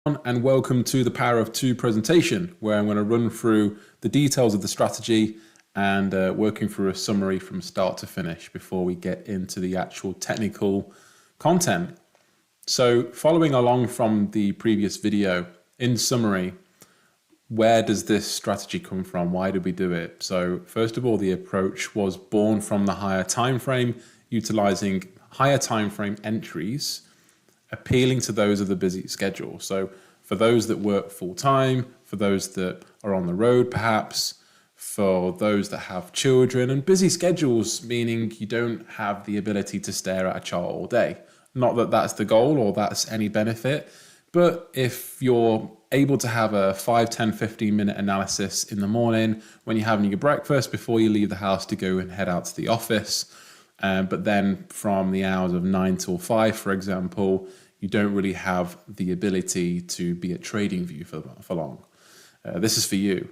And welcome to the Power of Two presentation, where I'm going to run through the details of the strategy and working through a summary from start to finish before we get into the actual technical content. So following along from the previous video, in summary, where does this strategy come from? Why did we do it? So first of all, the approach was born from the higher time frame, utilizing higher time frame entries, appealing to those of the busy schedule. So for those that work full time, for those that are on the road perhaps, for those that have children, and busy schedules, meaning you don't have the ability to stare at a chart all day. Not that that's the goal or that's any benefit, but if you're able to have a 5, 10, 15-minute analysis in the morning when you're having your breakfast before you leave the house to go and head out to the office, but then from the hours of 9 till 5, for example, you don't really have the ability to be at TradingView for long. This is for you.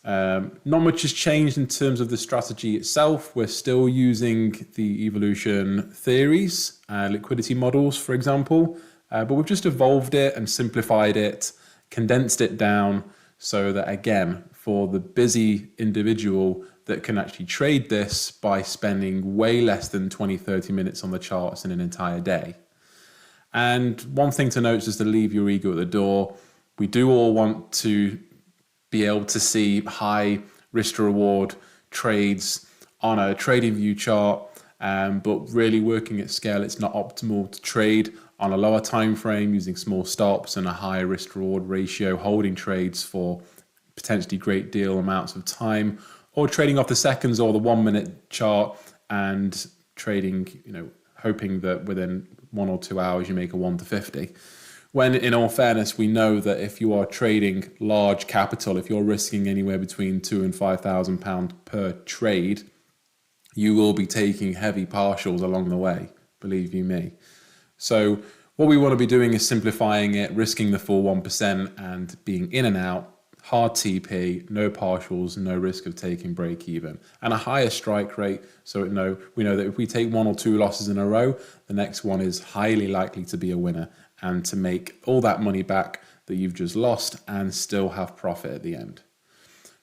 Not much has changed in terms of the strategy itself. We're still using the evolution theories, liquidity models, for example, but we've just evolved it and simplified it, condensed it down so that, again, for the busy individual that can actually trade this by spending way less than 20, 30 minutes on the charts in an entire day. And one thing to note is just to leave your ego at the door. We do all want to be able to see high risk to reward trades on a TradingView chart, but really working at scale, it's not optimal to trade on a lower time frame using small stops and a high risk to reward ratio, holding trades for potentially great deal amounts of time, or trading off the seconds or the 1 minute chart and trading, hoping that within 1 or 2 hours you make a 1 to 50. When in all fairness, we know that if you are trading large capital, if you're risking anywhere between £2,000 and £5,000 per trade, you will be taking heavy partials along the way, believe you me. So what we want to be doing is simplifying it, risking the full 1% and being in and out, hard TP, no partials, no risk of taking break even, and a higher strike rate. So we know that if we take 1 or 2 losses in a row, the next one is highly likely to be a winner and to make all that money back that you've just lost and still have profit at the end.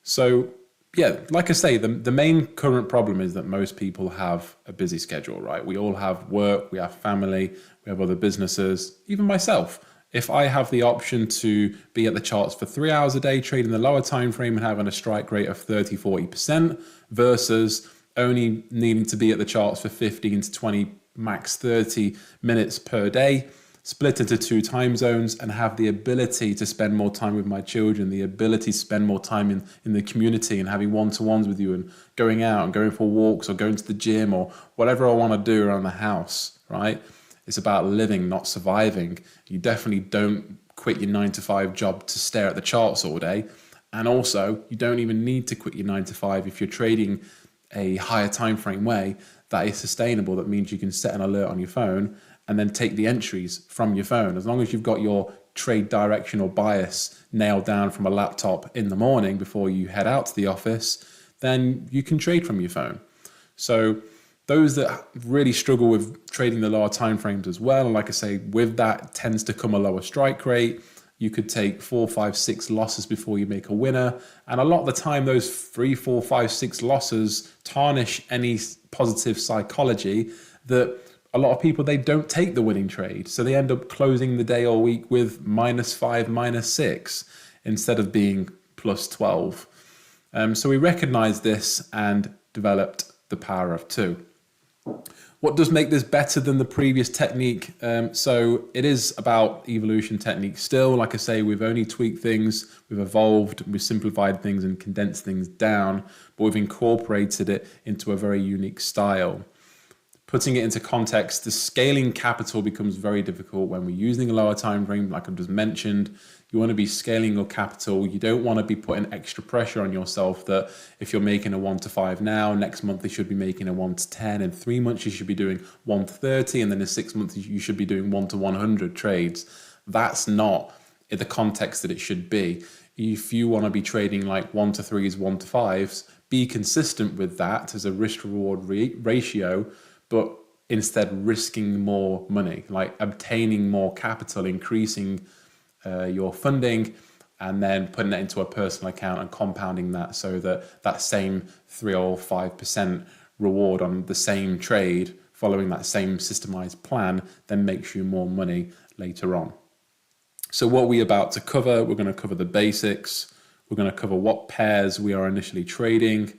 So yeah, like I say, the main current problem is that most people have a busy schedule, right? We all have work, we have family, we have other businesses, even myself. If I have the option to be at the charts for 3 hours a day, trading the lower time frame and having a strike rate of 30, 40% versus only needing to be at the charts for 15 to 20, max 30 minutes per day, split into 2 time zones and have the ability to spend more time with my children, the ability to spend more time in the community and having one-to-ones with you and going out and going for walks or going to the gym or whatever I want to do around the house, right? It's about living, not surviving. You definitely don't quit your 9 to 5 job to stare at the charts all day. And also, you don't even need to quit your 9 to 5 if you're trading a higher time frame way that is sustainable. That means you can set an alert on your phone and then take the entries from your phone. As long as you've got your trade direction or bias nailed down from a laptop in the morning before you head out to the office, then you can trade from your phone. So those that really struggle with trading the lower time frames as well, and like I say, with that tends to come a lower strike rate. You could take 4, 5, 6 losses before you make a winner. And a lot of the time, those 3, 4, 5, 6 losses tarnish any positive psychology that a lot of people, they don't take the winning trade. So they end up closing the day or week with -5, -6 instead of being +12. So we recognized this and developed the Power of Two. What does make this better than the previous technique? So it is about evolution technique still. Like I say, we've only tweaked things, we've evolved, we've simplified things and condensed things down, but we've incorporated it into a very unique style. Putting it into context, the scaling capital becomes very difficult when we're using a lower time frame, like I've just mentioned. You want to be scaling your capital. You don't want to be putting extra pressure on yourself that if you're making a 1 to 5 now, next month you should be making a 1 to 10. In 3 months, you should be doing 1 to 30. And then in 6 months, you should be doing 1 to 100 trades. That's not in the context that it should be. If you want to be trading like 1 to 3s, 1 to 5s, be consistent with that as a risk to reward ratio, but instead risking more money, like obtaining more capital, increasing your funding and then putting that into a personal account and compounding that so that that same 3 or 5% reward on the same trade following that same systemized plan then makes you more money later on. So what we're about to cover, we're going to cover the basics. We're going to cover what pairs we are initially trading,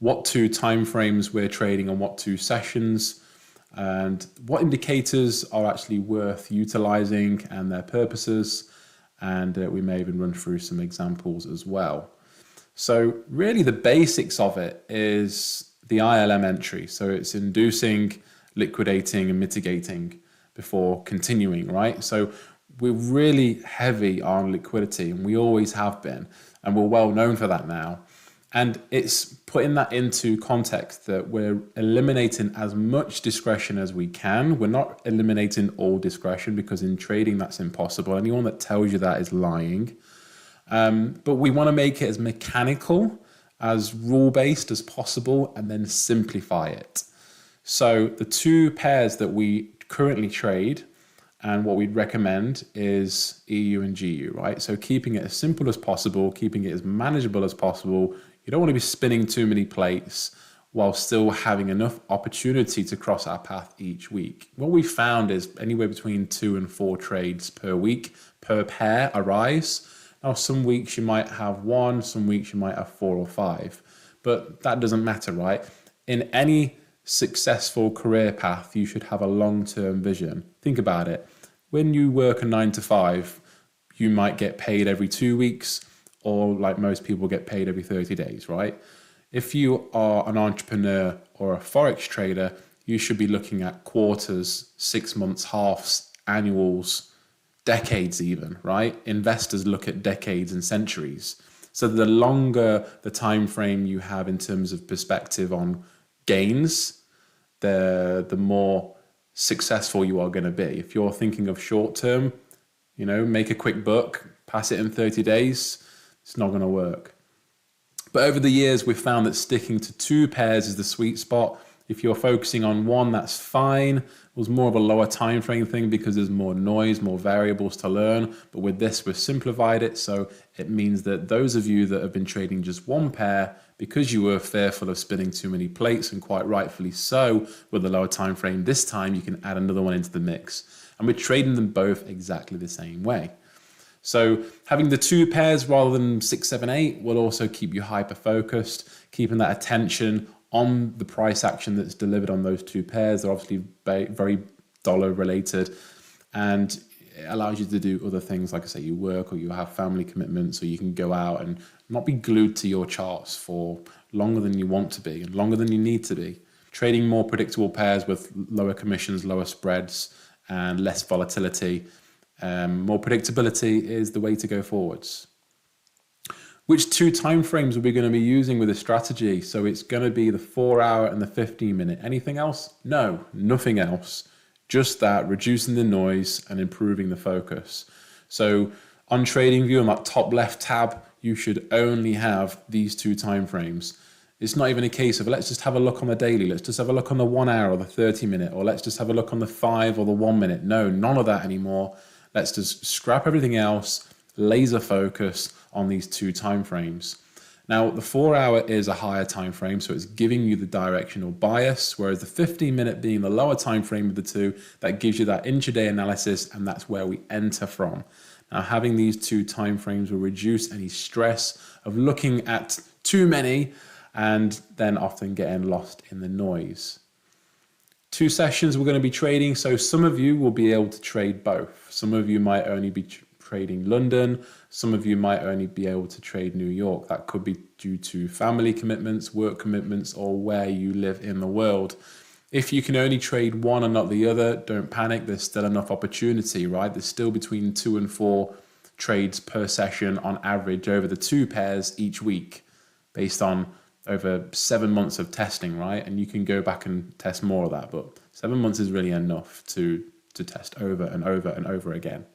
what 2 timeframes we're trading and what 2 sessions, and what indicators are actually worth utilizing and their purposes. And we may even run through some examples as well. So really the basics of it is the ILM entry. So it's inducing, liquidating and mitigating before continuing, right? So we're really heavy on liquidity and we always have been, and we're well known for that now. And it's putting that into context that we're eliminating as much discretion as we can. We're not eliminating all discretion because in trading that's impossible. Anyone that tells you that is lying. But we want to make it as mechanical, as rule-based as possible, and then simplify it. So the 2 pairs that we currently trade and what we'd recommend is EU and GU, right? So keeping it as simple as possible, keeping it as manageable as possible. You don't want to be spinning too many plates while still having enough opportunity to cross our path each week. What we found is anywhere between 2 and 4 trades per week, per pair arise. Now, some weeks you might have 1, some weeks you might have 4 or 5, but that doesn't matter, right? In any successful career path, you should have a long-term vision. Think about it. When you work a 9 to 5, you might get paid every 2 weeks, or like most people get paid every 30 days, right? If you are an entrepreneur or a Forex trader, you should be looking at quarters, 6 months, halves, annuals, decades even, right? Investors look at decades and centuries. So the longer the time frame you have in terms of perspective on gains, the more successful you are going to be. If you're thinking of short term, make a quick buck, pass it in 30 days, it's not going to work. But over the years, we've found that sticking to 2 pairs is the sweet spot. If you're focusing on 1, that's fine. It was more of a lower time frame thing because there's more noise, more variables to learn. But with this, we've simplified it. So it means that those of you that have been trading just 1 pair, because you were fearful of spinning too many plates, and quite rightfully so, with the lower time frame, this time you can add another one into the mix. And we're trading them both exactly the same way. So having the 2 pairs rather than 6, 7, 8 will also keep you hyper-focused, keeping that attention on the price action that's delivered on those 2 pairs. They're obviously very dollar related, and it allows you to do other things. Like I say, you work or you have family commitments, or you can go out and not be glued to your charts for longer than you want to be and longer than you need to be. Trading more predictable pairs with lower commissions, lower spreads, and less volatility. More predictability is the way to go forwards. Which 2 timeframes are we going to be using with this strategy? So it's going to be the 4-hour and the 15-minute. Anything else? No, nothing else. Just that, reducing the noise and improving the focus. So on TradingView, on that top left tab, you should only have these 2 timeframes. It's not even a case of let's just have a look on the daily, let's just have a look on the 1 hour or the 30-minute, or let's just have a look on the 5 or the 1 minute. No, none of that anymore. Let's just scrap everything else, laser focus on these 2 timeframes. Now, the 4-hour is a higher time frame, so it's giving you the directional bias, whereas the 15-minute being the lower time frame of the 2, that gives you that intraday analysis, and that's where we enter from. Now, having these 2 timeframes will reduce any stress of looking at too many and then often getting lost in the noise. 2 sessions we're going to be trading, so some of you will be able to trade both. Some of you might only be trading London, some of you might only be able to trade New York. That could be due to family commitments, work commitments, or where you live in the world. If you can only trade one and not the other, don't panic, there's still enough opportunity, right? There's still between 2 and 4 trades per session on average over the 2 pairs each week, based on over 7 months of testing, right? And you can go back and test more of that, but 7 months is really enough to test over and over and over again.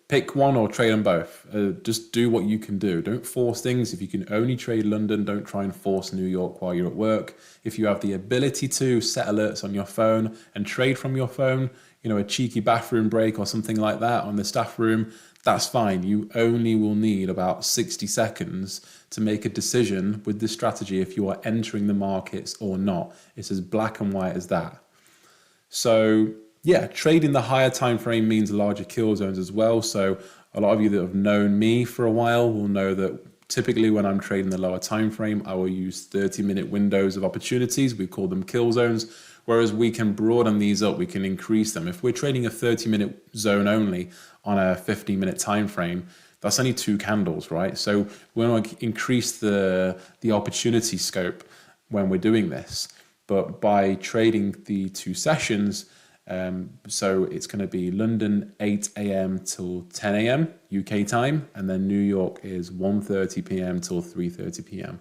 Pick one or trade them both. Just do what you can do. Don't force things. If you can only trade London, don't try and force New York while you're at work. If you have the ability to, set alerts on your phone and trade from your phone. a cheeky bathroom break or something like that on the staff room, that's fine. You only will need about 60 seconds to make a decision with this strategy if you are entering the markets or not. It's as black and white as that. So yeah, trading the higher time frame means larger kill zones as well. So a lot of you that have known me for a while will know that typically when I'm trading the lower time frame, I will use 30-minute windows of opportunities. We call them kill zones. Whereas we can broaden these up, we can increase them. If we're trading a 30-minute zone only on a 15-minute time frame, that's only 2 candles, right? So we want to increase the opportunity scope when we're doing this. But by trading the 2 sessions, so it's going to be London 8 a.m. till 10 a.m. UK time, and then New York is 1:30 p.m. till 3:30 p.m.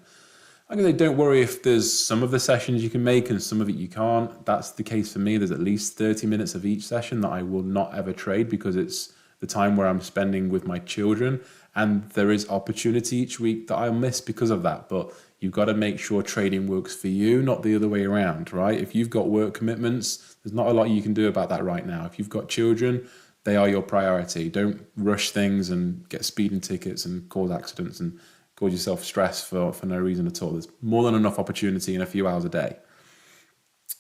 I'm going to say, don't worry if there's some of the sessions you can make and some of it you can't. That's the case for me. There's at least 30 minutes of each session that I will not ever trade because it's the time where I'm spending with my children. And there is opportunity each week that I'll miss because of that. But you've got to make sure trading works for you, not the other way around, right? If you've got work commitments, there's not a lot you can do about that right now. If you've got children, they are your priority. Don't rush things and get speeding tickets and cause accidents and cause yourself stress for no reason at all. There's more than enough opportunity in a few hours a day.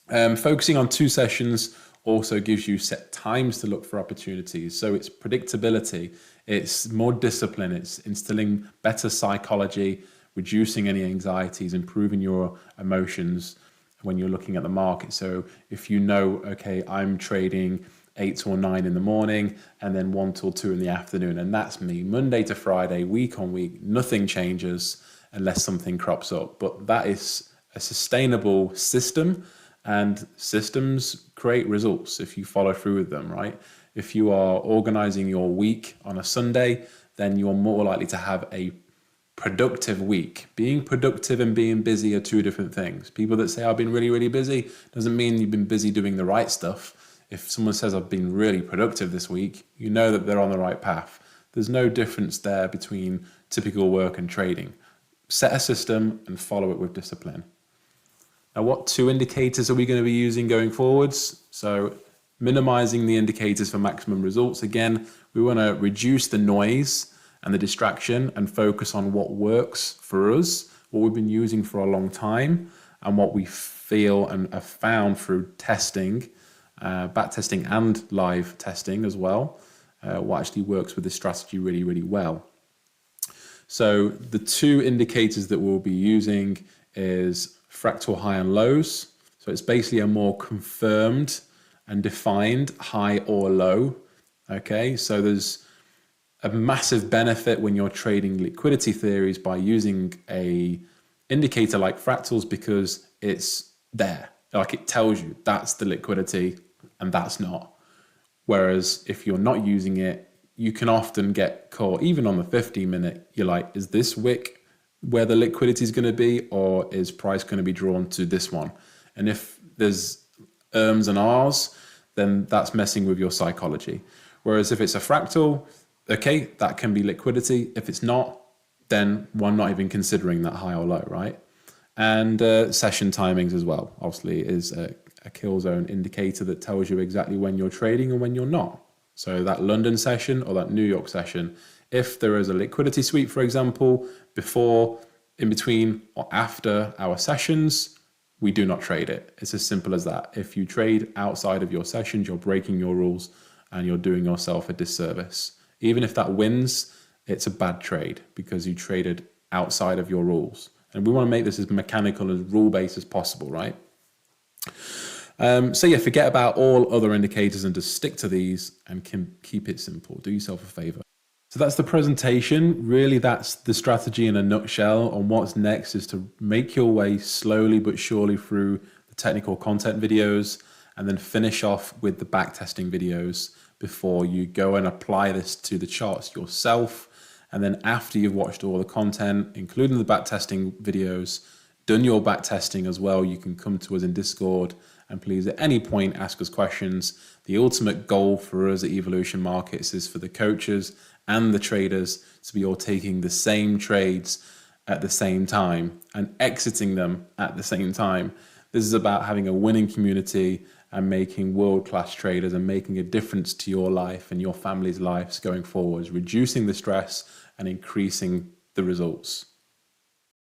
Focusing on 2 sessions also gives you set times to look for opportunities. So it's predictability, it's more discipline, it's instilling better psychology, reducing any anxieties, improving your emotions when you're looking at the market. So if you know, okay, I'm trading 8 till 9 in the morning and then 1 till 2 in the afternoon, and that's me Monday to Friday, week on week, nothing changes unless something crops up. But that is a sustainable system, and systems create results if you follow through with them, right? If you are organizing your week on a Sunday, then you're more likely to have a productive week. Being productive and being busy are 2 different things. People that say I've been really, really busy doesn't mean you've been busy doing the right stuff. If someone says I've been really productive this week, you know that they're on the right path. There's no difference there between typical work and trading. Set a system and follow it with discipline. Now, what 2 indicators are we going to be using going forwards? So minimizing the indicators for maximum results. Again, we want to reduce the noise and the distraction and focus on what works for us, what we've been using for a long time, and what we feel and have found through testing, back testing and live testing as well, what actually works with this strategy really, really well. So the 2 indicators that we'll be using is fractal high and lows. So it's basically a more confirmed and defined high or low. Okay, so there's a massive benefit when you're trading liquidity theories by using a indicator like fractals, because it's there. Like, it tells you that's the liquidity and that's not. Whereas if you're not using it, you can often get caught, even on the 15-minute, you're like, is this wick where the liquidity is going to be, or is price going to be drawn to this one? And if there's ums and ahs, then that's messing with your psychology. Whereas if it's a fractal, okay, that can be liquidity. If it's not, then one not even considering that high or low, right? And session timings as well, obviously, is a kill zone indicator that tells you exactly when you're trading and when you're not. So that London session or that New York session, if there is a liquidity sweep, for example, before, in between, or after our sessions, we do not trade it. It's as simple as that. If you trade outside of your sessions, you're breaking your rules and you're doing yourself a disservice. Even if that wins, it's a bad trade because you traded outside of your rules. And we want to make this as mechanical and rule-based as possible, right? So yeah, forget about all other indicators and just stick to these and can keep it simple. Do yourself a favor. So that's the presentation. Really, that's the strategy in a nutshell. And what's next is to make your way slowly but surely through the technical content videos and then finish off with the backtesting videos before you go and apply this to the charts yourself. And then after you've watched all the content, including the backtesting videos, done your backtesting as well, you can come to us in Discord and please at any point ask us questions. The ultimate goal for us at Evolution Markets is for the coaches and the traders to be all taking the same trades at the same time and exiting them at the same time. This is about having a winning community and making world-class traders and making a difference to your life and your family's lives going forwards, reducing the stress and increasing the results.